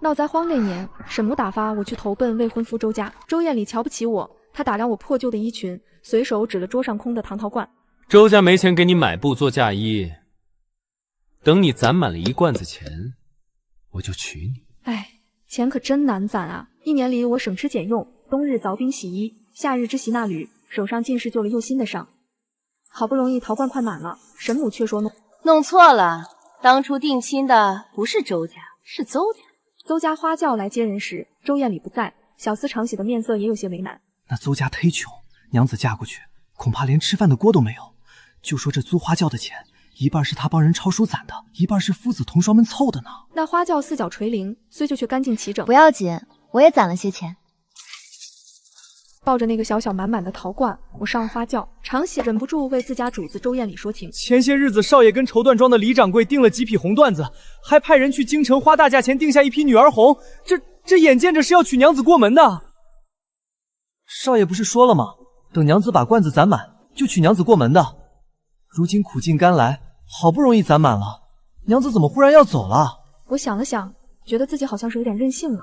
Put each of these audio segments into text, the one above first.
闹灾荒那年，沈母打发我去投奔未婚夫周家。周艳里瞧不起我，他打量我破旧的衣裙，随手指了桌上空的蟠桃罐。周家没钱给你买布做嫁衣，等你攒满了1罐子钱，我就娶你。哎，钱可真难攒啊！1年里我省吃俭用，冬日凿冰洗衣，夏日织席那缕，手上尽是旧了又新的伤。好不容易陶罐快满了，沈母却说弄错了，当初定亲的不是周家，是邹家。邹家花轿来接人时，周艳里不在，小厮常喜的面色也有些为难。那邹家忒穷，娘子嫁过去，恐怕连吃饭的锅都没有。就说这租花轿的钱，一半是他帮人抄书攒的，一半是夫子同窗们凑的呢。那花轿4脚垂翎，虽旧却干净齐整。不要紧，我也攒了些钱。抱着那个小小满满的陶罐，我上了花轿。常喜忍不住为自家主子周艳里说情。前些日子，少爷跟绸缎庄的李掌柜订了几匹红缎子，还派人去京城花大价钱订下1匹女儿红。这眼见着是要娶娘子过门的。少爷不是说了吗？等娘子把罐子攒满，就娶娘子过门的。如今苦尽甘来，好不容易攒满了，娘子怎么忽然要走了？我想了想，觉得自己好像是有点任性了。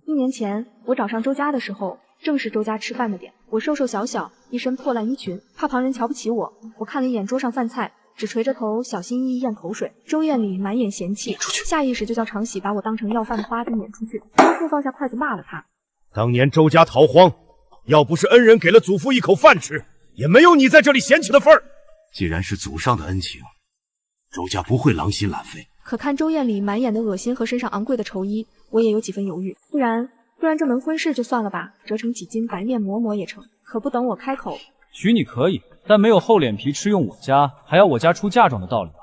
1年前，我找上周家的时候，正是周家吃饭的点。我瘦瘦小小，一身破烂衣裙，怕旁人瞧不起我。我看了一眼桌上饭菜，只垂着头，小心翼翼咽口水。周艳里满眼嫌弃，下意识就叫常喜把我当成要饭的花子撵出去。周父放下筷子骂了他：当年周家逃荒，要不是恩人给了祖父一口饭吃，也没有你在这里嫌弃的份儿。既然是祖上的恩情，周家不会狼心懒肺。可看周艳里满眼的恶心和身上昂贵的绸衣，我也有几分犹豫。不然这门婚事就算了吧，折成几斤白面抹抹也成。可不等我开口，娶你可以，但没有厚脸皮吃用我家，还要我家出嫁妆的道理吧？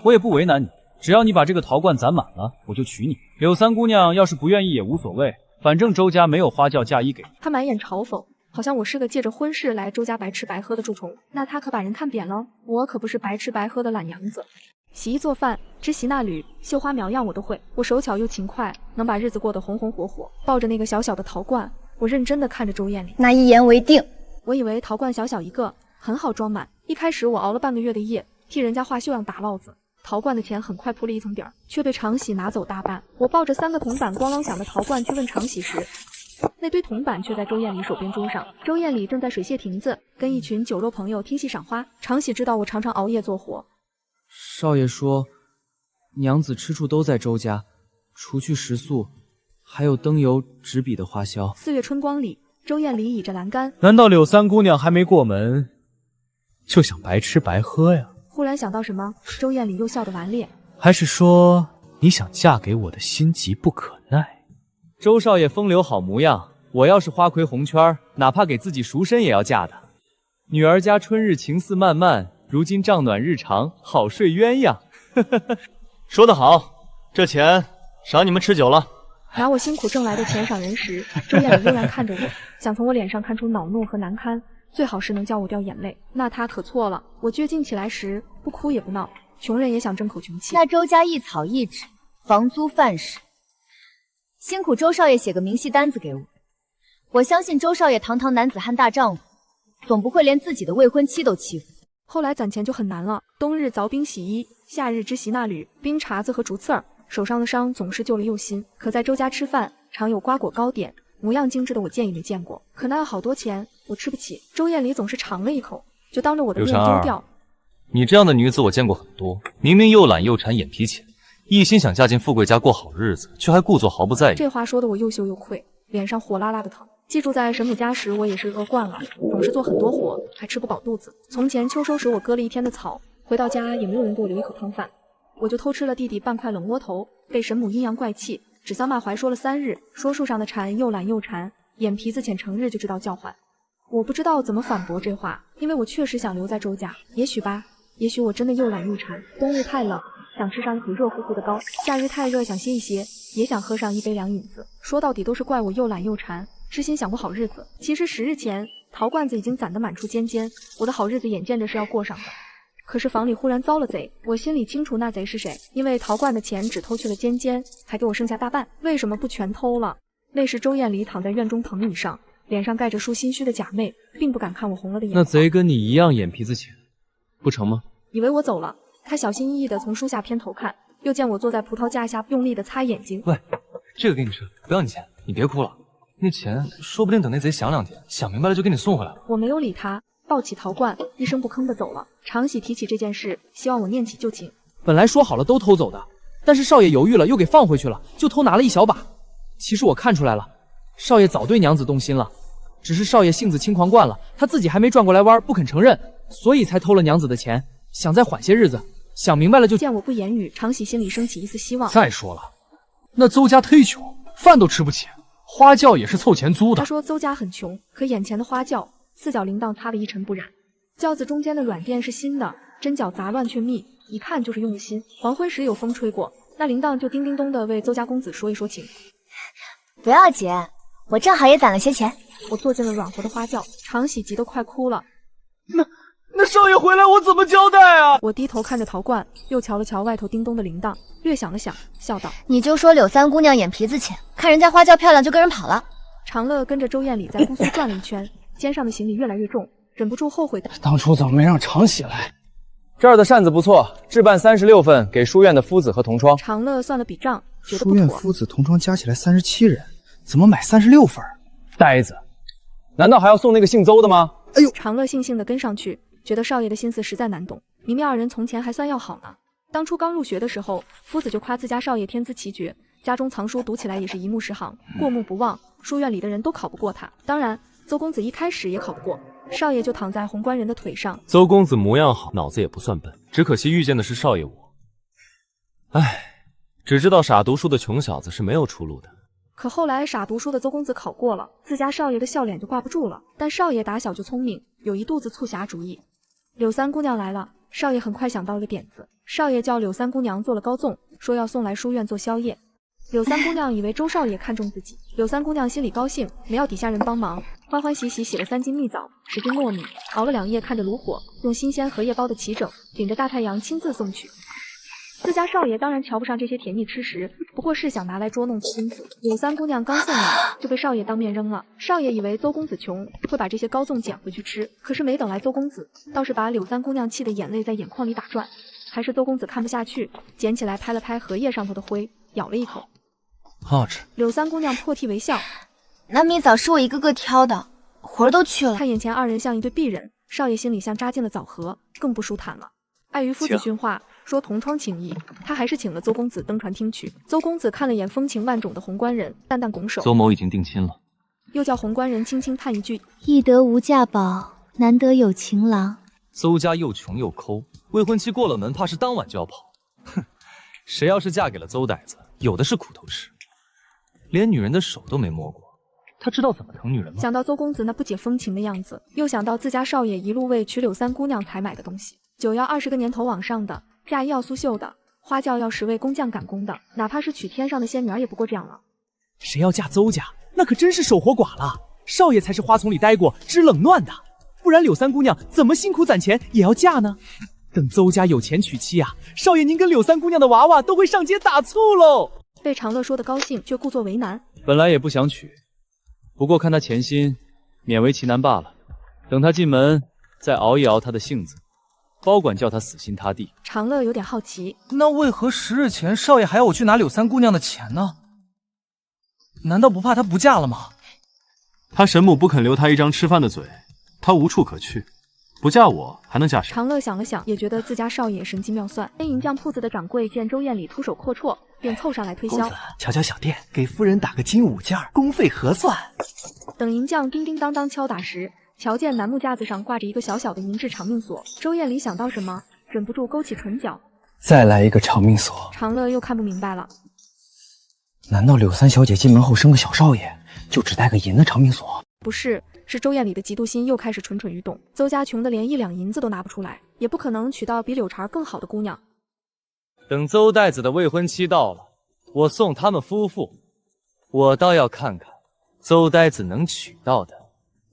我也不为难你，只要你把这个陶罐攒满了，我就娶你。柳三姑娘要是不愿意也无所谓，反正周家没有花轿嫁衣给你。他满眼嘲讽，好像我是个借着婚事来周家白吃白喝的蛀虫。那他可把人看扁了，我可不是白吃白喝的懒娘子。洗衣做饭、织席那缕、绣花苗样我都会，我手巧又勤快，能把日子过得红红火火。抱着那个小小的陶罐，我认真地看着周艳里。那一言为定。我以为陶罐小小一个，很好装满。一开始我熬了半个月的夜，替人家画绣样打烙子。陶罐的钱很快铺了一层底儿，却被常喜拿走大半。我抱着3个铜板咣啷响的陶罐去问常喜时，那堆铜板却在周艳里手边桌上。周艳里正在水榭亭子跟一群酒肉朋友听戏赏花。常喜知道我常常熬夜做活。少爷说，娘子吃处都在周家，除去食宿，还有灯油纸笔的花销。4月春光里，周艳里倚着栏杆。难道柳三姑娘还没过门，就想白吃白喝呀？忽然想到什么，周艳里又笑得顽劣。还是说你想嫁给我的心急不可耐？周少爷风流好模样，我要是花魁红圈，哪怕给自己赎身也要嫁的。女儿家春日情似漫漫，如今帐暖日长，好睡鸳鸯。说得好，这钱赏你们吃酒了。拿我辛苦挣来的钱赏人时，周艳里悠然看着我，想从我脸上看出恼怒和难堪，最好是能叫我掉眼泪。那他可错了，我倔劲起来时，不哭也不闹，穷人也想争口穷气。那周家一草一纸，房租饭食，辛苦周少爷写个明细单子给我。我相信周少爷堂堂男子汉大丈夫，总不会连自己的未婚妻都欺负。后来攒钱就很难了，冬日凿冰洗衣，夏日织席那缕，冰碴子和竹刺儿，手上的伤总是旧了又新。可在周家吃饭，常有瓜果糕点，模样精致的我见也没见过。可那要好多钱，我吃不起。周艳里总是尝了一口，就当着我的面丢掉。你这样的女子我见过很多，明明又懒又馋，眼皮浅，一心想嫁进富贵家过好日子，却还故作毫不在意。这话说的我又羞又愧，脸上火辣辣的疼。记住在沈母家时，我也是饿惯了，总是做很多活，还吃不饱肚子。从前秋收时我割了1天的草，回到家也没有人给我留一口汤饭，我就偷吃了弟弟半块冷窝头，被沈母阴阳怪气，指桑骂槐说了3日，说树上的蝉又懒又馋，眼皮子浅成日就知道叫唤。我不知道怎么反驳这话，因为我确实想留在周家。也许吧，也许我真的又懒又馋。冬日太冷，想吃上一口热乎乎的糕；夏日太热，想歇一歇，也想喝上一杯凉饮子。说到底都是怪我又懒又馋，痴心想过好日子。其实10日前，陶罐子已经攒得满处尖尖，我的好日子眼见着是要过上的。可是房里忽然遭了贼，我心里清楚那贼是谁，因为陶罐的钱只偷去了尖尖，还给我剩下大半，为什么不全偷了？那时周艳里躺在院中藤椅上，脸上盖着梳心虚的假寐，并不敢看我红了的眼眶。那贼跟你一样眼皮子浅，不成吗？以为我走了，他小心翼翼地从书下偏头看，又见我坐在葡萄架下用力的擦眼睛。喂，这个给你吃，不要你钱，你别哭了。那钱说不定等那贼想2天，想明白了就给你送回来了。我没有理他，抱起陶罐，一声不吭的走了。常喜提起这件事，希望我念起旧情。本来说好了都偷走的，但是少爷犹豫了，又给放回去了，就偷拿了一小把。其实我看出来了，少爷早对娘子动心了，只是少爷性子轻狂惯了，他自己还没转过来弯，不肯承认，所以才偷了娘子的钱，想再缓些日子。想明白了就……见我不言语，常喜心里升起一丝希望。再说了，那邹家忒穷，饭都吃不起，花轿也是凑钱租的。他说邹家很穷，可眼前的花轿4角铃铛擦得一尘不染，轿子中间的软垫是新的，针脚杂乱却密，一看就是用了心。黄昏时有风吹过，那铃铛就叮叮咚的为邹家公子说一说情。不要紧，我正好也攒了些钱。我坐进了软和的花轿，常喜急得快哭了。那少爷回来我怎么交代啊？我低头看着陶罐，又瞧了瞧外头叮咚的铃铛，略想了想，笑道：“你就说柳三姑娘眼皮子浅，看人家花轿漂亮就跟人跑了。”长乐跟着周艳礼在姑苏转了一圈，肩上的行李越来越重，忍不住后悔的：当初怎么没让常喜来？这儿的扇子不错，置办36份给书院的夫子和同窗。长乐算了笔账，觉得书院夫子同窗加起来37人，怎么买36份？呆子，难道还要送那个姓邹的吗？哎呦！长乐悻悻地跟上去，觉得少爷的心思实在难懂。明明2人从前还算要好呢。当初刚入学的时候，夫子就夸自家少爷天资奇绝，家中藏书读起来也是一目十行，过目不忘，书院里的人都考不过他。当然，邹公子一开始也考不过。少爷就躺在宏观人的腿上。邹公子模样好，脑子也不算笨，只可惜遇见的是少爷我。唉，只知道傻读书的穷小子是没有出路的。可后来傻读书的邹公子考过了，自家少爷的笑脸就挂不住了。但少爷打小就聪明，有一肚子促狭主意。柳三姑娘来了，少爷很快想到了个点子。少爷叫柳三姑娘做了糕粽，说要送来书院做宵夜。柳三姑娘以为周少爷看中自己，柳三姑娘心里高兴，没要底下人帮忙，欢欢喜喜洗了3斤蜜枣，10斤糯米，熬了2夜，看着炉火，用新鲜荷叶包的齐整，顶着大太阳亲自送去。自家少爷当然瞧不上这些甜腻吃食，不过是想拿来捉弄邹公子。柳三姑娘刚送来，就被少爷当面扔了。少爷以为邹公子穷，会把这些糕粽捡回去吃，可是没等来邹公子，倒是把柳三姑娘气得眼泪在眼眶里打转。还是邹公子看不下去，捡起来拍了拍荷叶上头的灰，咬了一口。好好吃。柳三姑娘破涕为笑，那蜜枣是我一个个挑的，魂儿都去了。看眼前2人像一对璧人，少爷心里像扎进了枣核，更不舒坦了。碍于夫子训话，说同窗情谊，他还是请了邹公子登船听曲。邹公子看了眼风情万种的宏观人，淡淡拱手。邹某已经定亲了。又叫宏观人轻轻叹一句：易得无价宝，难得有情郎。邹家又穷又抠，未婚妻过了门，怕是当晚就要跑。哼，谁要是嫁给了邹呆子，有的是苦头吃。连女人的手都没摸过，他知道怎么疼女人吗？想到邹公子那不解风情的样子，又想到自家少爷一路为娶柳三姑娘才买的东西，酒要20个年头往上的，嫁衣要苏绣的，花轿要10位工匠赶工的，哪怕是娶天上的仙女儿也不过这样了。谁要嫁邹家，那可真是守活寡了。少爷才是花丛里待过，知冷暖的，不然柳三姑娘怎么辛苦攒钱也要嫁呢？等邹家有钱娶妻啊，少爷您跟柳三姑娘的娃娃都会上街打醋喽。被长乐说的高兴，却故作为难。本来也不想娶，不过看他潜心，勉为其难罢了。等他进门，再熬一熬他的性子，保管叫他死心塌地。长乐有点好奇，那为何10日前少爷还要我去拿柳三姑娘的钱呢？难道不怕她不嫁了吗？他神母不肯留他一张吃饭的嘴，他无处可去，不嫁我还能嫁谁？长乐想了想，也觉得自家少爷神机妙算。银匠铺子的掌柜见周艳礼出手阔绰，便凑上来推销。瞧瞧小店，给夫人打个金5件，工费合算。等银匠叮叮当当敲打时，瞧见楠木架子上挂着一个小小的银质长命锁。周艳礼想到什么，忍不住勾起唇角。再来一个长命锁。长乐又看不明白了，难道柳三小姐进门后生个小少爷，就只带个银的长命锁？不是，是周艳礼的嫉妒心又开始蠢蠢欲动。邹家穷得连1两银子都拿不出来，也不可能娶到比柳茬更好的姑娘。等邹呆子的未婚妻到了，我送他们夫妇，我倒要看看邹呆子能娶到的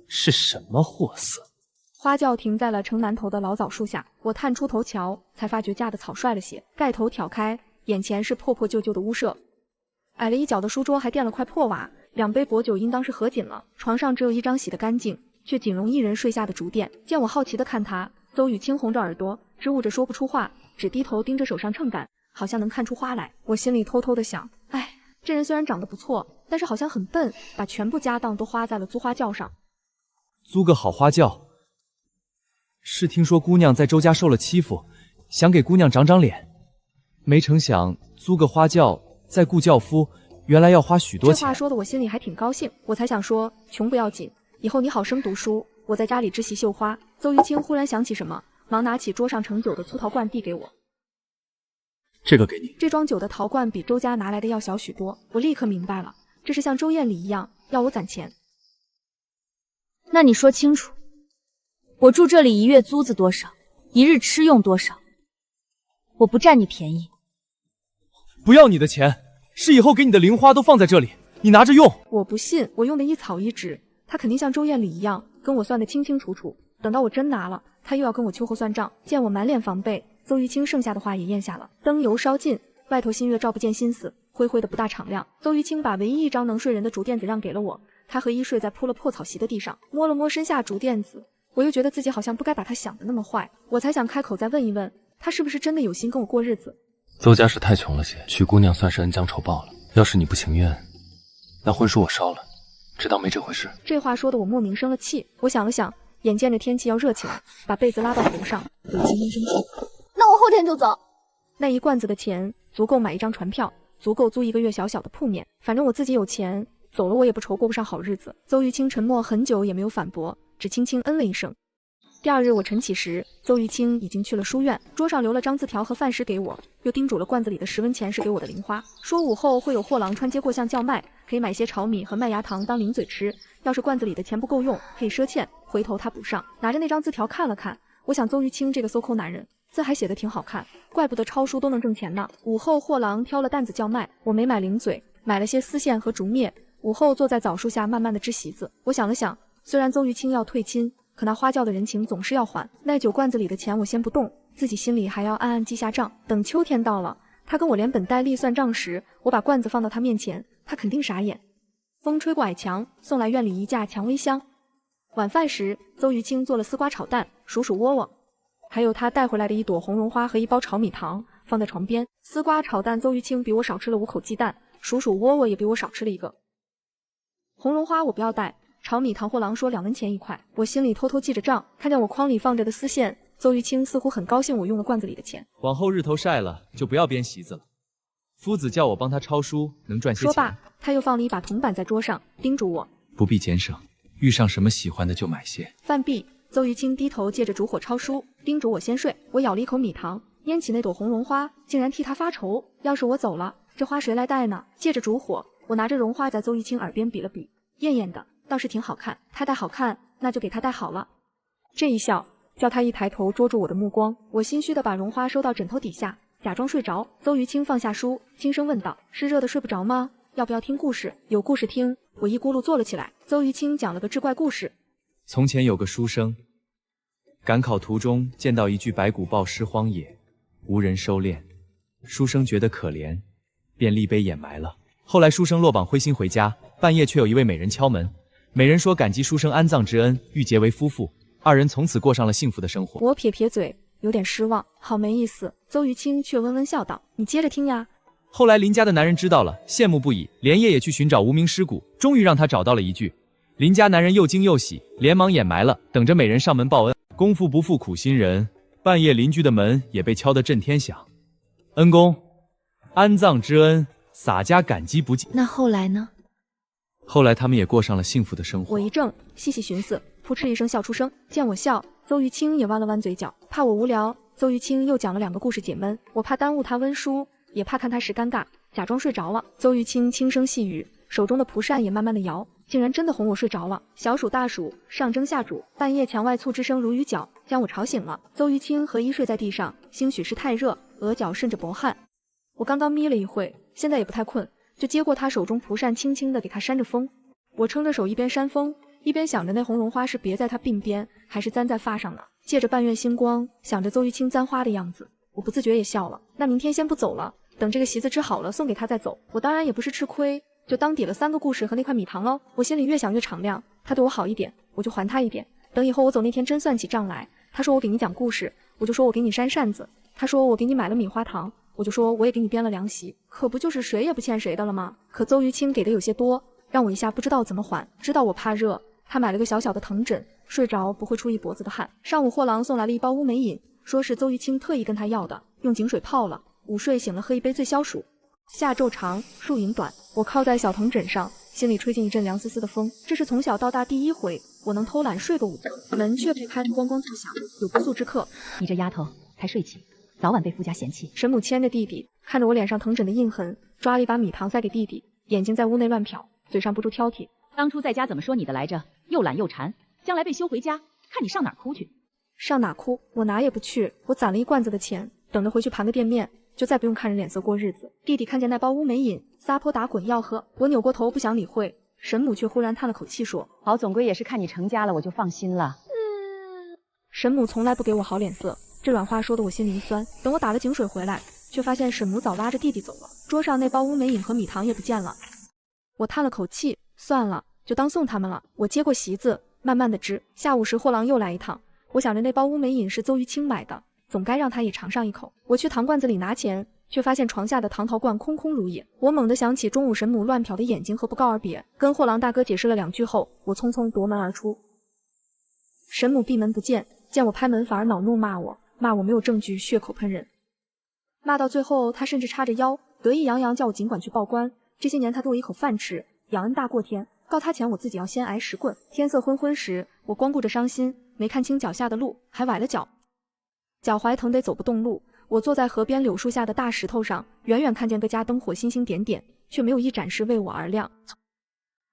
是什么货色。花轿停在了城南头的老枣树下，我探出头瞧，才发觉架的草率了些，盖头挑开，眼前是破破旧旧的屋舍，矮了一角的书桌还垫了块破瓦，2杯薄酒应当是合紧了，床上只有一张洗得干净却仅容1人睡下的竹垫。见我好奇地看他，邹雨青红着耳朵，支吾着说不出话，只低头盯着手上秤杆，好像能看出花来。我心里偷偷的想，哎，这人虽然长得不错，但是好像很笨，把全部家当都花在了租花轿上。租个好花轿，是听说姑娘在周家受了欺负，想给姑娘长长脸，没成想租个花轿再雇轿夫，原来要花许多钱。这话说的我心里还挺高兴，我才想说，穷不要紧，以后你好生读书，我在家里织席绣花。邹玉清忽然想起什么，忙拿起桌上盛酒的粗陶罐递给我。这个给你。这装酒的陶罐比周家拿来的要小许多，我立刻明白了，这是像周艳礼一样要我攒钱。那你说清楚，我住这里1月租子多少，1日吃用多少？我不占你便宜。不要你的钱，是以后给你的零花都放在这里，你拿着用。我不信，我用的一草一纸，他肯定像周艳礼一样跟我算得清清楚楚。等到我真拿了，他又要跟我秋后算账。见我满脸防备，邹玉清剩下的话也咽下了。灯油烧尽，外头新月照不见心思，灰灰的不大敞亮。邹玉清把唯一一张能睡人的竹垫子让给了我，他和衣睡在铺了破草席的地上，摸了摸身下竹垫子。我又觉得自己好像不该把他想的那么坏，我才想开口再问一问，他是不是真的有心跟我过日子。邹家是太穷了些，娶姑娘算是恩将仇报了。要是你不情愿，那婚书我烧了，只当没这回事。这话说的我莫名生了气。我想了想，眼见着天气要热起来，把被子拉到头上，有气闷声说：“那我后天就走。”那一罐子的钱足够买一张船票，足够租1个月小小的铺面。反正我自己有钱，走了我也不愁过不上好日子。邹玉清沉默很久也没有反驳，只轻轻嗯了一声。第二日我晨起时，邹玉清已经去了书院，桌上留了张字条和饭食给我，又叮嘱了罐子里的10文钱是给我的零花，说午后会有货郎穿街过巷叫卖，可以买些炒米和麦芽糖当零嘴吃。要是罐子里的钱不够用，可以赊欠，回头他补上。拿着那张字条看了看，我想邹玉清这个馊抠男人，字还写得挺好看，怪不得抄书都能挣钱呢。午后货郎挑了担子叫卖，我没买零嘴，买了些丝线和竹篾。午后坐在枣树下慢慢的织席子。我想了想，虽然邹玉清要退亲，可那花轿的人情总是要还。那酒罐子里的钱我先不动，自己心里还要暗暗记下账。等秋天到了，他跟我连本带利算账时，我把罐子放到他面前，他肯定傻眼。风吹过矮墙，送来院里一架蔷薇香。晚饭时，邹玉清做了丝瓜炒蛋、数数窝窝，还有他带回来的一朵红绒花和一包炒米糖，放在床边。丝瓜炒蛋，邹玉清比我少吃了5口鸡蛋，数数窝窝也比我少吃了1个。红绒花我不要带，炒米糖货郎说2文钱1块，我心里偷偷记着账。看见我筐里放着的丝线，邹玉清似乎很高兴我用了罐子里的钱。往后日头晒了，就不要编席子了。夫子叫我帮他抄书，能赚些钱。说罢，他又放了一把铜板在桌上，叮嘱我不必俭省，遇上什么喜欢的就买些。饭毕，邹玉清低头借着烛火抄书，叮嘱我先睡。我咬了一口米糖，拈起那朵红绒花，竟然替他发愁。要是我走了，这花谁来带呢？借着烛火，我拿着绒花在邹玉清耳边比了比，艳艳的，倒是挺好看。他戴好看，那就给他戴好了。这一笑，叫他一抬头捉住我的目光。我心虚的把绒花收到枕头底下，假装睡着。邹玉清放下书，轻声问道：“是热的睡不着吗？要不要听故事？”有故事听。我一咕噜坐了起来。邹玉清讲了个志怪故事。从前有个书生，赶考途中见到一具白骨暴尸荒野，无人收敛。书生觉得可怜，便立碑掩埋了。后来书生落榜灰心回家，半夜却有一位美人敲门。美人说感激书生安葬之恩，欲结为夫妇。二人从此过上了幸福的生活。我撇撇嘴，有点失望，好没意思。邹玉清却温温笑道：“你接着听呀。”后来林家的男人知道了，羡慕不已，连夜也去寻找无名尸骨，终于让他找到了一具。林家男人又惊又喜，连忙掩埋了，等着美人上门报恩。功夫不负苦心人，半夜邻居的门也被敲得震天响。恩公，安葬之恩，洒家感激不尽。那后来呢？后来他们也过上了幸福的生活。我一怔，细细寻思，扑哧一声笑出声。见我笑，邹玉清也弯了弯嘴角，怕我无聊，邹玉清又讲了2个故事解闷。我怕耽误他温书，也怕看他时尴尬，假装睡着了。邹玉清轻声细语，手中的蒲扇也慢慢的摇，竟然真的哄我睡着了。小暑大暑，上蒸下煮，半夜墙外醋之声如雨搅，将我吵醒了。邹玉清和衣睡在地上，兴许是太热，额角渗着薄汗。我刚刚眯了一会，现在也不太困，就接过他手中蒲扇，轻轻的给他扇着风。我撑着手一边扇风，一边想着那红绒花是别在他鬓边，还是簪在发上呢？借着半月星光，想着邹玉清簪花的样子，我不自觉也笑了。那明天先不走了，等这个席子织好了送给他再走。我当然也不是吃亏，就当抵了3个故事和那块米糖喽。我心里越想越敞亮，他对我好一点，我就还他一点。等以后我走那天真算起账来，他说我给你讲故事，我就说我给你扇扇子；他说我给你买了米花糖，我就说我也给你编了凉席，可不就是谁也不欠谁的了吗？可邹于清给的有些多，让我一下不知道怎么还。知道我怕热，他买了个小小的藤枕，睡着不会出一脖子的汗。上午货郎送来了一包乌梅饮，说是邹于清特意跟他要的，用井水泡了，午睡醒了喝一杯最消暑。夏昼长，树影短，我靠在小藤枕上，心里吹进一阵凉丝丝的风。这是从小到大第一回，我能偷懒睡个午觉，门却被拍得咣咣作响。有不速之客。你这丫头才睡起，早晚被夫家嫌弃。沈母牵着弟弟，看着我脸上藤枕的印痕，抓了一把米糖塞给弟弟，眼睛在屋内乱瞟，嘴上不住挑剔。当初在家怎么说你的来着？又懒又馋，将来被休回家，看你上哪儿哭去？上哪哭？我哪也不去，我攒了一罐子的钱，等着回去盘个店面，就再不用看人脸色过日子。弟弟看见那包乌梅饮，撒泼打滚要喝，我扭过头不想理会，沈母却忽然叹了口气说：“好，总归也是看你成家了，我就放心了。”沈母从来不给我好脸色，这软话说得我心里一酸。等我打了井水回来，却发现沈母早拉着弟弟走了，桌上那包乌梅饮和米糖也不见了。我叹了口气，算了，就当送他们了。我接过席子，慢慢的支。下午时货郎又来一趟，我想着那包乌梅饮是邹于清买的，总该让他也尝上一口。我去糖罐子里拿钱，却发现床下的糖陶罐空空如也。我猛地想起中午沈母乱瞟的眼睛和不告而别，跟货郎大哥解释了2句后，我匆匆夺门而出。沈母闭门不见，见我拍门反而恼怒骂我没有证据，血口喷人。骂到最后，他甚至叉着腰，得意洋洋叫我尽管去报官。这些年他给我一口饭吃，养恩大过天，告他前我自己要先挨10棍。天色昏昏时，我光顾着伤心，没看清脚下的路，还崴了脚，脚踝疼得走不动路。我坐在河边柳树下的大石头上，远远看见各家灯火星星点点，却没有一盏是为我而亮。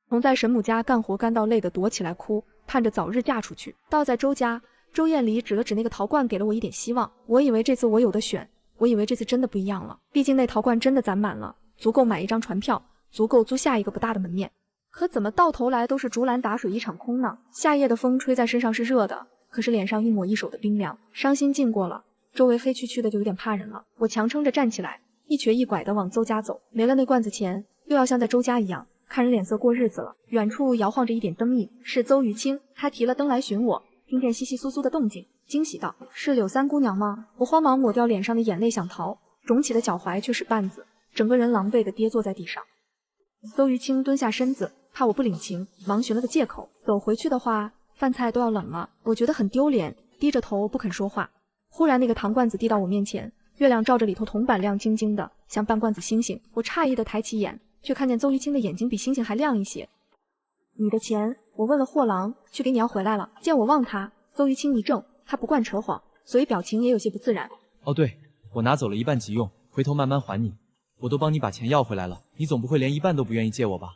从在沈母家干活干到累得躲起来哭，盼着早日嫁出去。到在周家，周艳离指了指那个陶罐，给了我一点希望。我以为这次我有的选，我以为这次真的不一样了，毕竟那陶罐真的攒满了，足够买一张船票，足够租下一个不大的门面。可怎么到头来都是竹篮打水一场空呢？夏夜的风吹在身上是热的，可是脸上一抹一手的冰凉。伤心尽过了，周围黑黢黢的就有点怕人了。我强撑着站起来，一瘸一拐的往邹家走。没了那罐子钱，又要像在周家一样看人脸色过日子了。远处摇晃着一点灯影，是邹于清，他提了灯来寻我，听见窸窸窣窣的动静，惊喜道：“是柳三姑娘吗？”我慌忙抹掉脸上的眼泪想逃，肿起的脚踝却使绊子，整个人狼狈的跌坐在地上。邹于清蹲下身子，怕我不领情，忙寻了个借口。走回去的话，饭菜都要冷了，我觉得很丢脸，低着头不肯说话。忽然那个糖罐子递到我面前，月亮照着里头铜板亮晶晶的，像半罐子星星。我诧异的抬起眼，却看见邹于清的眼睛比星星还亮一些。你的钱，我问了货郎，去给你要回来了。见我望他，邹于清一怔，他不惯扯谎，所以表情也有些不自然。哦对，我拿走了一半急用，回头慢慢还你。我都帮你把钱要回来了，你总不会连一半都不愿意借我吧？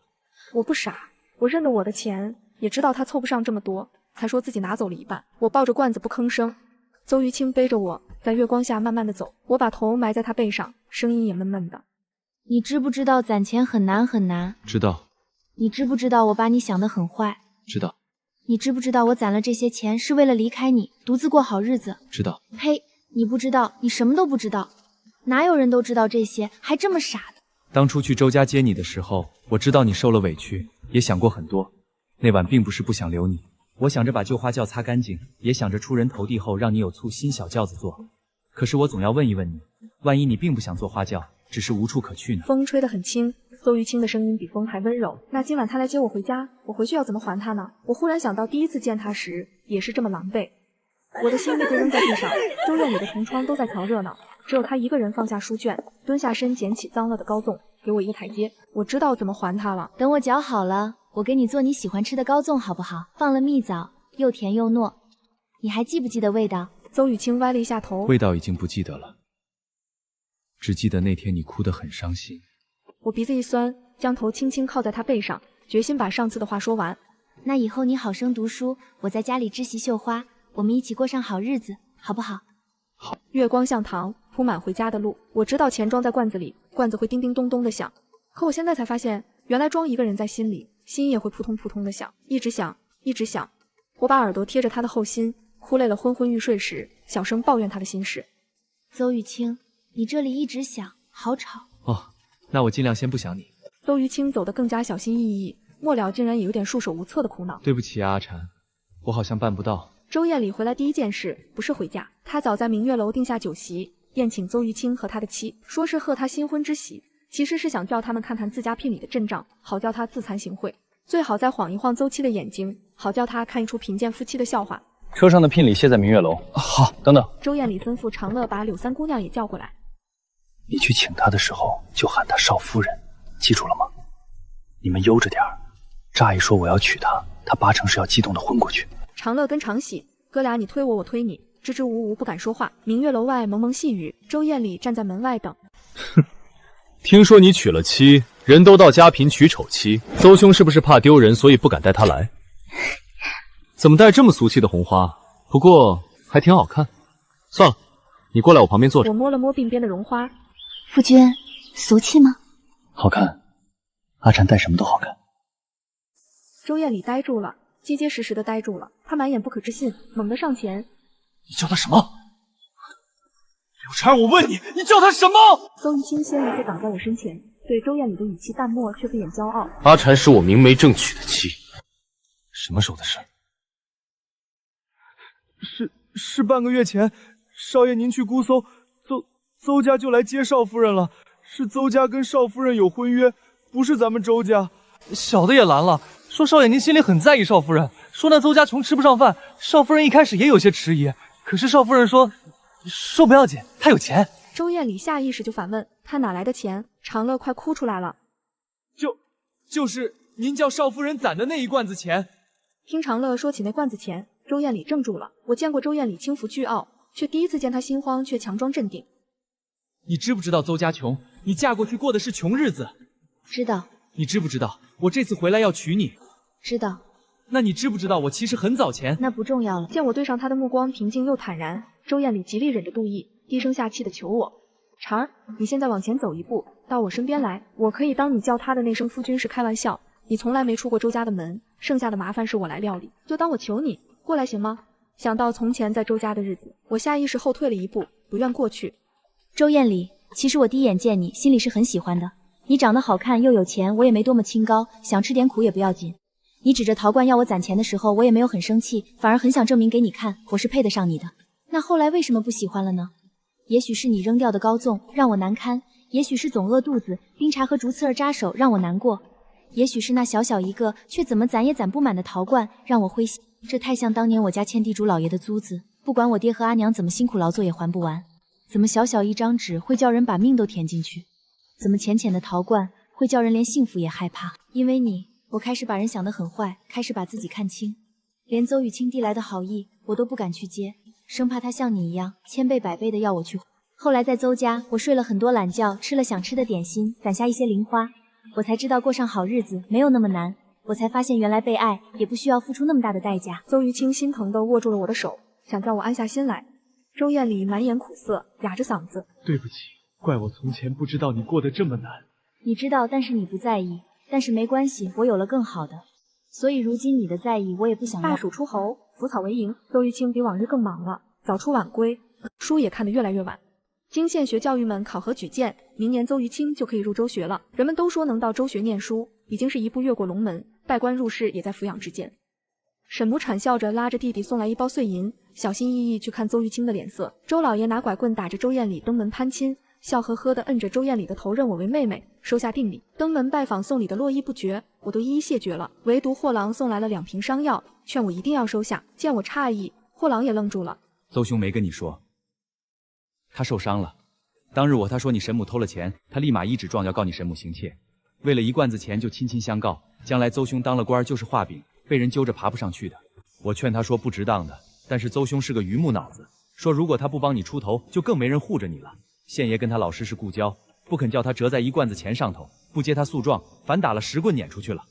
我不傻，我认得我的钱，也知道他凑不上这么多，才说自己拿走了一半。我抱着罐子不吭声，邹于清背着我在月光下慢慢的走，我把头埋在他背上，声音也闷闷的。你知不知道攒钱很难很难？知道。你知不知道我把你想得很坏？知道。你知不知道我攒了这些钱是为了离开你，独自过好日子？知道。呸！你不知道，你什么都不知道。哪有人都知道这些，还这么傻的？当初去周家接你的时候，我知道你受了委屈，也想过很多。那晚并不是不想留你，我想着把旧花轿擦干净，也想着出人头地后让你有簇新小轿子坐。可是我总要问一问你，万一你并不想做花轿，只是无处可去呢？风吹得很轻，邹于清的声音比风还温柔。那今晚他来接我回家，我回去要怎么还他呢？我忽然想到第一次见他时也是这么狼狈。我的心被丢扔在地上，周院里的同窗都在瞧热闹，只有他一个人放下书卷，蹲下身捡起脏了的糕粽，给我一个台阶。我知道怎么还他了。等我搅好了，我给你做你喜欢吃的糕粽好不好？放了蜜枣，又甜又糯，你还记不记得味道？邹雨清歪了一下头，味道已经不记得了，只记得那天你哭得很伤心。我鼻子一酸，将头轻轻靠在他背上，决心把上次的话说完。那以后你好生读书，我在家里织席绣花，我们一起过上好日子，好不好？好。月光像糖，铺满回家的路。我知道钱装在罐子里，罐子会叮叮咚咚的响，可我现在才发现，原来装一个人在心里，心也会扑通扑通的响，一直响，一直响。我把耳朵贴着他的后心，哭累了昏昏欲睡时，小声抱怨他的心事。邹雨清，你这里一直响，好吵。哦，那我尽量先不想你。邹于清走得更加小心翼翼，末了竟然也有点束手无策的苦恼。对不起啊，阿婵，我好像办不到。周艳里回来第一件事不是回家，她早在明月楼定下酒席，宴请邹玉清和他的妻，说是贺他新婚之喜，其实是想叫他们看看自家聘礼的阵仗，好叫他自惭形秽。最好再晃一晃邹妻的眼睛，好叫他看一出贫贱夫妻的笑话。车上的聘礼卸在明月楼。好，等等。周艳礼吩咐长乐把柳三姑娘也叫过来。你去请她的时候，就喊她少夫人，记住了吗？你们悠着点儿。乍一说我要娶她，她八成是要激动的昏过去。长乐跟长喜哥俩你推我，我推你，支支吾吾不敢说话。明月楼外蒙蒙细雨，周艳礼站在门外等。哼，听说你娶了妻，人都到家贫娶丑妻，邹兄是不是怕丢人，所以不敢带她来？怎么带这么俗气的红花？不过还挺好看。算了，你过来我旁边坐着。我摸了摸鬓边的绒花。夫君，俗气吗？好看。阿禅戴什么都好看。周艳礼呆住了，结结实实的呆住了。他满眼不可置信，猛地上前。你叫他什么？柳禅，我问你，你叫他什么？邹玉清先一步挡在我身前，对周艳礼的语气淡漠却不掩骄傲。阿禅是我明媒正娶的妻。什么时候的事？是半个月前，少爷您去姑搜，邹家就来接少夫人了。是邹家跟少夫人有婚约，不是咱们周家。小的也拦了，说少爷您心里很在意少夫人，说那邹家穷吃不上饭。少夫人一开始也有些迟疑，可是少夫人说不要紧，她有钱。周艳礼下意识就反问他哪来的钱，长乐快哭出来了。就是您叫少夫人攒的那一罐子钱。听长乐说起那罐子钱，周艳礼怔住了。我见过周艳礼轻浮倨傲，却第一次见她心慌却强装镇定。你知不知道邹家穷？你嫁过去过的是穷日子。知道。你知不知道我这次回来要娶你？知道。那你知不知道我其实很早前……那不重要了。见我对上他的目光平静又坦然，周艳礼极力忍着妒意，低声下气的求我：婵儿，你现在往前走一步，到我身边来，我可以当你叫他的那声夫君是开玩笑。你从来没出过周家的门，剩下的麻烦是我来料理，就当我求你过来行吗？想到从前在周家的日子，我下意识后退了一步，不愿过去。周艳礼，其实我第一眼见你，心里是很喜欢的。你长得好看又有钱，我也没多么清高，想吃点苦也不要紧。你指着陶罐要我攒钱的时候，我也没有很生气，反而很想证明给你看，我是配得上你的。那后来为什么不喜欢了呢？也许是你扔掉的高纵让我难堪，也许是总饿肚子，冰茶和竹刺儿扎手让我难过，也许是那小小一个却怎么攒也攒不满的陶罐让我灰心。这太像当年我家欠地主老爷的租子，不管我爹和阿娘怎么辛苦劳作也还不完。怎么小小一张纸会叫人把命都填进去？怎么浅浅的陶罐会叫人连幸福也害怕？因为你，我开始把人想得很坏，开始把自己看轻，连邹雨清递来的好意我都不敢去接，生怕他像你一样千倍百倍的要我去。后来在邹家，我睡了很多懒觉，吃了想吃的点心，攒下一些零花，我才知道过上好日子没有那么难，我才发现原来被爱也不需要付出那么大的代价。邹玉清心疼地握住了我的手，想叫我安下心来。周艳礼满眼苦涩，哑着嗓子：对不起，怪我从前不知道你过得这么难。你知道，但是你不在意。但是没关系，我有了更好的，所以如今你的在意我也不想要。大暑出侯，腐草为营，邹玉清比往日更忙了，早出晚归，书也看得越来越晚。经县学教育们考核举荐，明年邹玉清就可以入州学了。人们都说能到州学念书，已经是一步越过龙门，拜官入仕也在抚养之间。沈母喘笑着拉着弟弟送来一包碎银，小心翼翼去看邹玉清的脸色。周老爷拿拐棍打着周艳礼登门攀亲，笑呵呵地摁着周艳礼的头，认我为妹妹，收下定礼。登门拜访送礼的络绎不绝，我都一一谢绝了。唯独货郎送来了2瓶伤药，劝我一定要收下。见我诧异，货郎也愣住了。邹兄没跟你说，他受伤了。当日他说你沈母偷了钱，他立马一纸状要告你沈母行窃。为了一罐子钱就亲亲相告，将来邹兄当了官就是画饼，被人揪着爬不上去的。我劝他说不值当的，但是邹兄是个榆木脑子，说如果他不帮你出头，就更没人护着你了。县爷跟他老师是故交，不肯叫他折在一罐子钱上头，不接他诉状，反打了10棍撵出去了。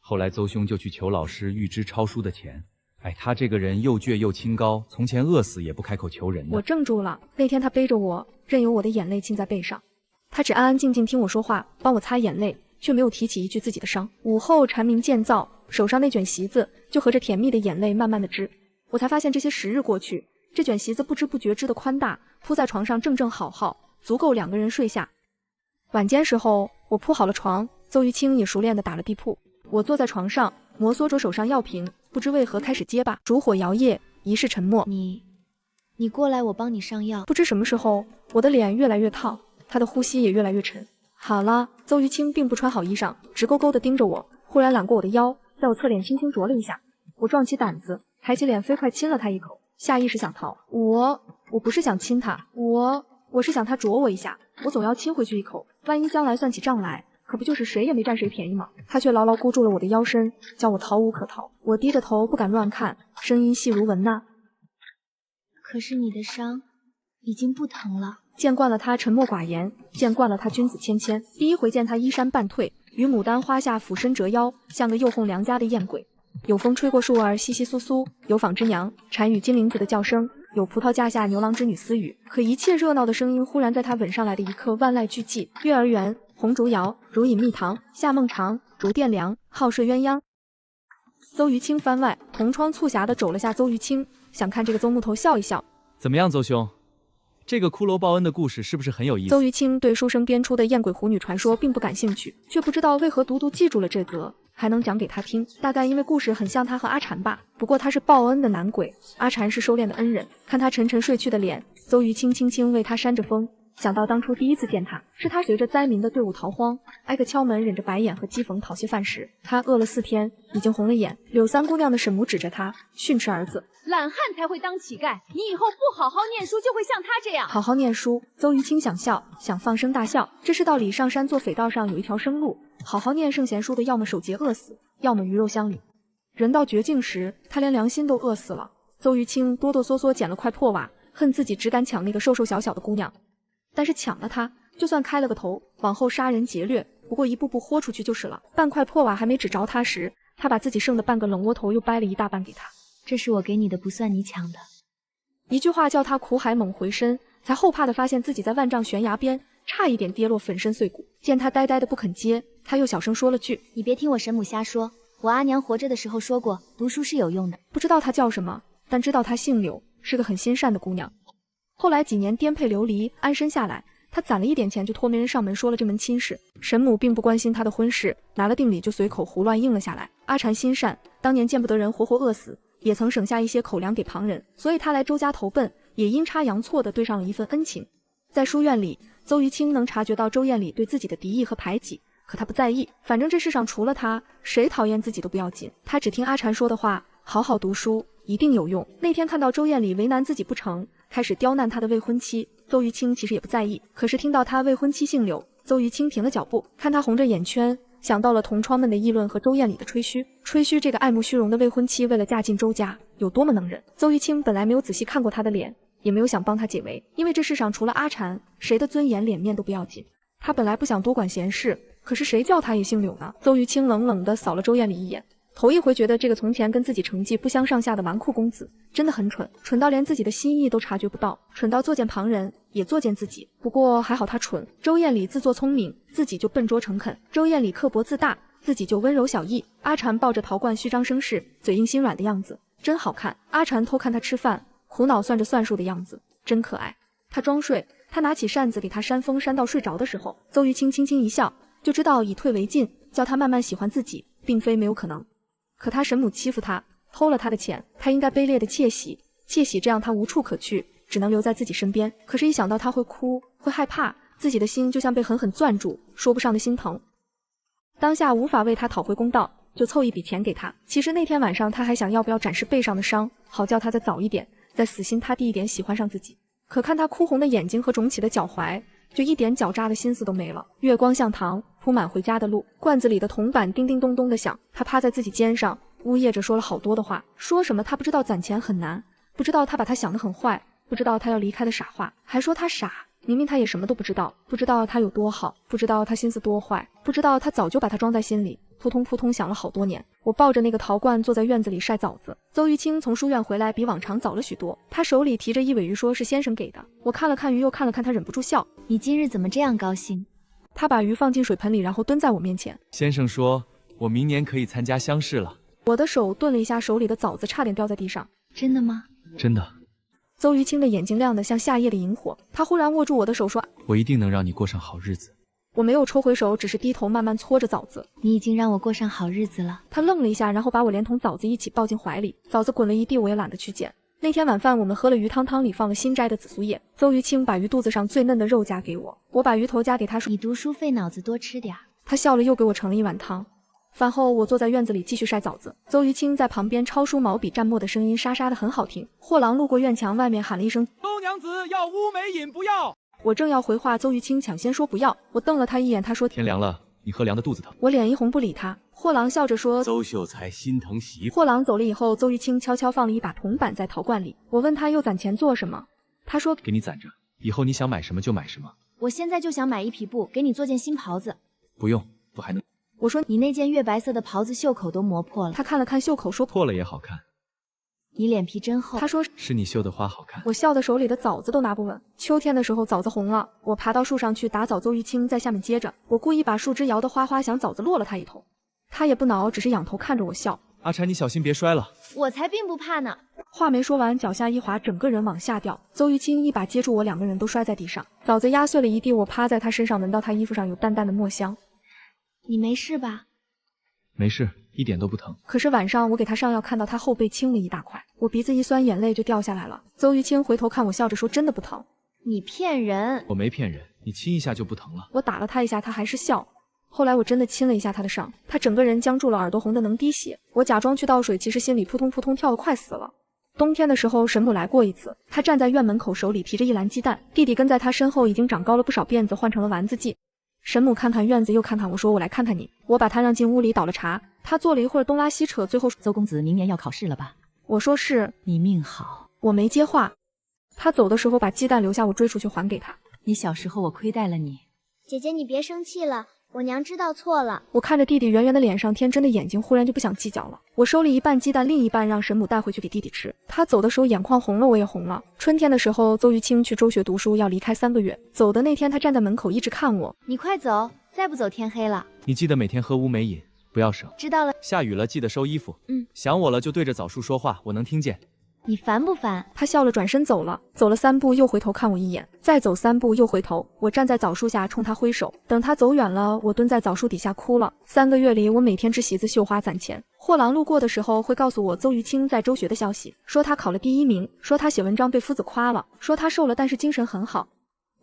后来邹兄就去求老师预支抄书的钱。哎，他这个人又倔又清高，从前饿死也不开口求人的。我怔住了。那天他背着我，任由我的眼泪浸在背上，他只安安静静听我说话，帮我擦眼泪，却没有提起一句自己的伤。午后蝉鸣渐噪，手上那卷席子就和着甜蜜的眼泪慢慢的织。我才发现这些时日过去，这卷席子不知不觉织的宽大，铺在床上正正好好，足够2个人睡下。晚间时候，我铺好了床，邹玉清也熟练的打了地铺。我坐在床上，摩挲着手上药瓶，不知为何开始结巴，烛火摇曳，一世沉默。你过来，我帮你上药。不知什么时候，我的脸越来越烫，他的呼吸也越来越沉。好了，邹于清并不穿好衣裳，直勾勾地盯着我，忽然揽过我的腰，在我侧脸轻轻啄了一下。我壮起胆子，抬起脸飞快亲了他一口，下意识想逃。我不是想亲他，我是想他啄我一下，我总要亲回去一口，万一将来算起账来，可不就是谁也没占谁便宜吗？他却牢牢箍住了我的腰身，叫我逃无可逃。我低着头不敢乱看，声音细如蚊呐。可是你的伤已经不疼了。见惯了他沉默寡言，见惯了他君子谦谦，第一回见他衣衫半退，于牡丹花下俯身折腰，像个诱哄良家的艳鬼。有风吹过树儿窸窸窣窣，有纺织娘、单与金铃子的叫声，有葡萄架下牛郎织女私语。可一切热闹的声音忽然在他吻上来的一刻万籁俱寂。月儿圆，红烛摇，如饮蜜糖，夏梦长，竹殿凉，好睡鸳鸯。邹于清番外，同窗促狭地肘了下邹于清，想看这个邹木头笑一笑。怎么样，邹兄？这个骷髅报恩的故事是不是很有意思？邹于清对书生编出的艳鬼狐女传说并不感兴趣，却不知道为何独独记住了这则，还能讲给他听。大概因为故事很像他和阿禅吧。不过他是报恩的男鬼，阿禅是收敛的恩人。看他沉沉睡去的脸，邹于清轻轻为他扇着风。想到当初第一次见他，是他随着灾民的队伍逃荒，挨个敲门，忍着白眼和讥讽讨些饭食。他饿了4天，已经红了眼。柳三姑娘的沈母指着他训斥儿子：懒汉才会当乞丐，你以后不好好念书，就会像他这样。好好念书。邹于清想笑，想放声大笑。这世道里上山做匪道上有一条生路，好好念圣贤书的，要么守节饿死，要么鱼肉乡里。人到绝境时，他连良心都饿死了。邹于清哆哆嗦嗦捡了块破瓦，恨自己只敢抢那个瘦瘦小小的姑娘。但是抢了她，就算开了个头，往后杀人劫掠，不过一步步豁出去就是了。半块破瓦还没指着他时，他把自己剩的半个冷窝头又掰了一大半给他。这是我给你的，不算你抢的。一句话叫他苦海猛回身，才后怕的发现自己在万丈悬崖边，差一点跌落粉身碎骨。见他呆呆的不肯接，他又小声说了句：你别听我神母瞎说，我阿娘活着的时候说过，读书是有用的。不知道他叫什么，但知道他姓柳，是个很心善的姑娘。后来几年颠沛流离，安身下来，他攒了一点钱，就托媒人上门说了这门亲事。神母并不关心他的婚事，拿了定礼就随口胡乱应了下来。阿禅心善，当年见不得人活活饿死，也曾省下一些口粮给旁人，所以他来周家投奔，也阴差阳错地对上了一份恩情。在书院里，邹于清能察觉到周艳里对自己的敌意和排挤，可他不在意，反正这世上除了他，谁讨厌自己都不要紧。他只听阿禅说的话，好好读书，一定有用。那天看到周艳里为难自己不成，开始刁难他的未婚妻，邹于清其实也不在意。可是听到他未婚妻姓柳，邹于清停了脚步，看他红着眼圈，想到了同窗们的议论和周艳里的吹嘘。吹嘘这个爱慕虚荣的未婚妻为了嫁进周家有多么能忍。邹于清本来没有仔细看过他的脸，也没有想帮他解围，因为这世上除了阿禅，谁的尊严脸面都不要紧。他本来不想多管闲事，可是谁叫他也姓柳呢？邹于清冷冷地扫了周艳里一眼，头一回觉得这个从前跟自己成绩不相上下的纨绔公子真的很蠢，蠢到连自己的心意都察觉不到，蠢到作践旁人也作践自己。不过还好他蠢，周艳里自作聪明，自己就笨拙诚恳；周艳里刻薄自大，自己就温柔小意。阿禅抱着陶罐虚张声势，嘴硬心软的样子真好看。阿禅偷看他吃饭，苦恼算着算术的样子真可爱。他装睡，他拿起扇子给他扇风，扇到睡着的时候，邹于清轻轻一笑，就知道以退为进，叫他慢慢喜欢自己并非没有可能。可他神母欺负他，偷了他的钱，他应该卑劣的窃喜，窃喜这样他无处可去，只能留在自己身边。可是一想到他会哭，会害怕，自己的心就像被狠狠攥住，说不上的心疼。当下无法为他讨回公道，就凑一笔钱给他。其实那天晚上他还想要不要展示背上的伤，好叫他再早一点，再死心塌地一点喜欢上自己。可看他哭红的眼睛和肿起的脚踝，就一点狡诈的心思都没了。月光像糖，铺满回家的路，罐子里的铜板叮叮咚咚的响。他趴在自己肩上，呜咽着说了好多的话，说什么他不知道攒钱很难，不知道他把他想得很坏，不知道他要离开的傻话，还说他傻。明明他也什么都不知道，不知道他有多好，不知道他心思多坏，不知道他早就把他装在心里，扑通扑通响了好多年。我抱着那个陶罐坐在院子里晒枣子。邹于清从书院回来比往常早了许多，他手里提着一尾鱼，说是先生给的。我看了看鱼，又看了看他，忍不住笑。你今日怎么这样高兴？他把鱼放进水盆里，然后蹲在我面前。先生说我明年可以参加乡试了。我的手顿了一下，手里的枣子差点掉在地上。真的吗？真的。邹于清的眼睛亮得像夏夜的萤火，他忽然握住我的手说，我一定能让你过上好日子。我没有抽回手，只是低头慢慢搓着枣子。你已经让我过上好日子了。他愣了一下，然后把我连同枣子一起抱进怀里，枣子滚了一地，我也懒得去捡。那天晚饭我们喝了鱼汤，汤里放了新摘的紫苏叶。邹玉清把鱼肚子上最嫩的肉夹给我，我把鱼头夹给他说：“你读书费脑子多吃点。”他笑了，又给我盛了一碗汤。饭后我坐在院子里继续晒枣子，邹玉清在旁边抄书毛笔蘸墨的声音沙沙的很好听。货郎路过院墙外面喊了一声：“周娘子要乌梅饮不要。”我正要回话，邹玉清抢先说不要。我瞪了他一眼，他说：“天凉了，你喝凉的肚子疼。”我脸一红不理他。货郎笑着说：“邹秀才心疼媳妇。”货郎走了以后，邹玉清悄悄放了一把铜板在陶罐里。我问他又攒钱做什么，他说：“给你攒着，以后你想买什么就买什么。”我现在就想买一匹布，给你做件新袍子。不用，不还能。我说：“你那件月白色的袍子袖口都磨破了。”他看了看袖口说：“破了也好看。”你脸皮真厚。他说：“是你绣的花好看。”我笑得手里的枣子都拿不稳。秋天的时候枣子红了，我爬到树上去打枣，邹玉清在下面接着。我故意把树枝摇得哗哗响，枣子落了他一头。他也不恼，只是仰头看着我笑。阿婵，你小心别摔了。我才并不怕呢。话没说完，脚下一滑，整个人往下掉。邹玉清一把接住我，两个人都摔在地上，枣子压碎了一地。我趴在他身上，闻到他衣服上有淡淡的墨香。你没事吧？没事，一点都不疼。可是晚上我给他上药，看到他后背青了一大块，我鼻子一酸，眼泪就掉下来了。邹玉清回头看我，笑着说：“真的不疼？”你骗人！我没骗人，你亲一下就不疼了。我打了他一下，他还是笑。后来我真的亲了一下他的伤，他整个人僵住了，耳朵红的能滴血。我假装去倒水，其实心里扑通扑通跳得快死了。冬天的时候，沈母来过一次，他站在院门口，手里提着一篮鸡蛋，弟弟跟在他身后，已经长高了不少辫子，换成了丸子髻。沈母看看院子，又看看我，说：“我来看看你。”我把他让进屋里，倒了茶。他坐了一会儿，东拉西扯，最后说：“邹公子明年要考试了吧？”我说：“是。”你命好。我没接话。他走的时候把鸡蛋留下，我追出去还给他。你小时候我亏待了你。姐姐，你别生气了，我娘知道错了。我看着弟弟圆圆的脸上天真的眼睛，忽然就不想计较了。我收了一半鸡蛋，另一半让沈母带回去给弟弟吃。他走的时候眼眶红了，我也红了。春天的时候，邹玉清去州学读书，要离开3个月。走的那天，他站在门口一直看我。你快走，再不走天黑了。你记得每天喝乌梅饮，不要省。知道了。下雨了记得收衣服。想我了就对着枣树说话，我能听见。你烦不烦？他笑了，转身走了。走了3步，又回头看我一眼，再走3步，又回头。我站在枣树下冲他挥手。等他走远了，我蹲在枣树底下哭了。3个月里，我每天织席子绣花攒钱。货郎路过的时候会告诉我邹玉清在州学的消息，说他考了第1名，说他写文章被夫子夸了，说他瘦了但是精神很好。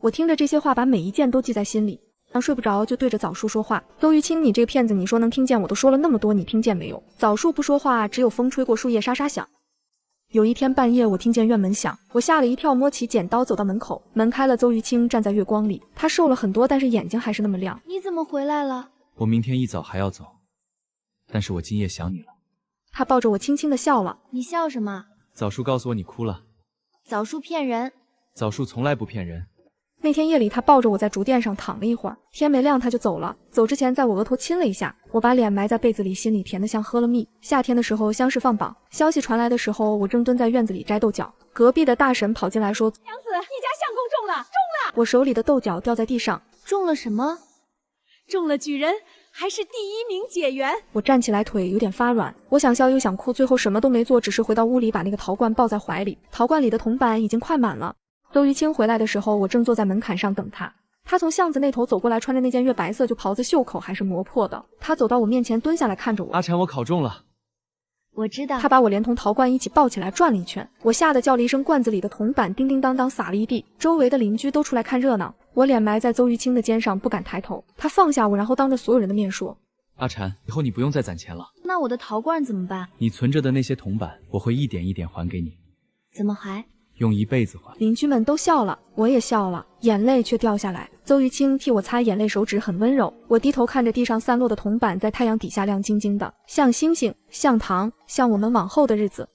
我听着这些话，把每一件都记在心里。睡不着就对着枣树说话：“邹玉清，你这个骗子，你说能听见，我都说了那么多，你听见没有？”枣树不说话，只有风吹过树叶沙沙响。有一天半夜，我听见院门响，我吓了一跳，摸起剪刀走到门口，门开了，邹玉清站在月光里，他瘦了很多，但是眼睛还是那么亮。你怎么回来了？我明天一早还要走，但是我今夜想你了。他抱着我轻轻的笑了。你笑什么？枣树告诉我你哭了。枣树骗人。枣树从来不骗人。那天夜里，他抱着我在竹垫上躺了一会儿，天没亮他就走了。走之前在我额头亲了一下，我把脸埋在被子里，心里甜得像喝了蜜。夏天的时候，乡试放榜，消息传来的时候，我正蹲在院子里摘豆角，隔壁的大婶跑进来说：“娘子，你家相公中了，中了！”我手里的豆角掉在地上。中了什么？中了举人，还是第1名解元。我站起来，腿有点发软，我想笑又想哭，最后什么都没做，只是回到屋里把那个陶罐抱在怀里。陶罐里的铜板已经快满了。邹玉清回来的时候，我正坐在门槛上等他。他从巷子那头走过来，穿着那件月白色旧袍子，袖口还是磨破的。他走到我面前，蹲下来看着我。阿婵，我考中了。我知道。他把我连同陶罐一起抱起来转了一圈，我吓得叫了一声，罐子里的铜板叮叮当当洒了一地。周围的邻居都出来看热闹。我脸埋在邹玉清的肩上，不敢抬头。他放下我，然后当着所有人的面说：“阿婵，以后你不用再攒钱了。那我的陶罐怎么办？你存着的那些铜板，我会一点一点还给你。怎么还？用一辈子还。”邻居们都笑了，我也笑了，眼泪却掉下来。邹玉清替我擦眼泪，手指很温柔。我低头看着地上散落的铜板，在太阳底下亮晶晶的，像星星，像糖，像我们往后的日子。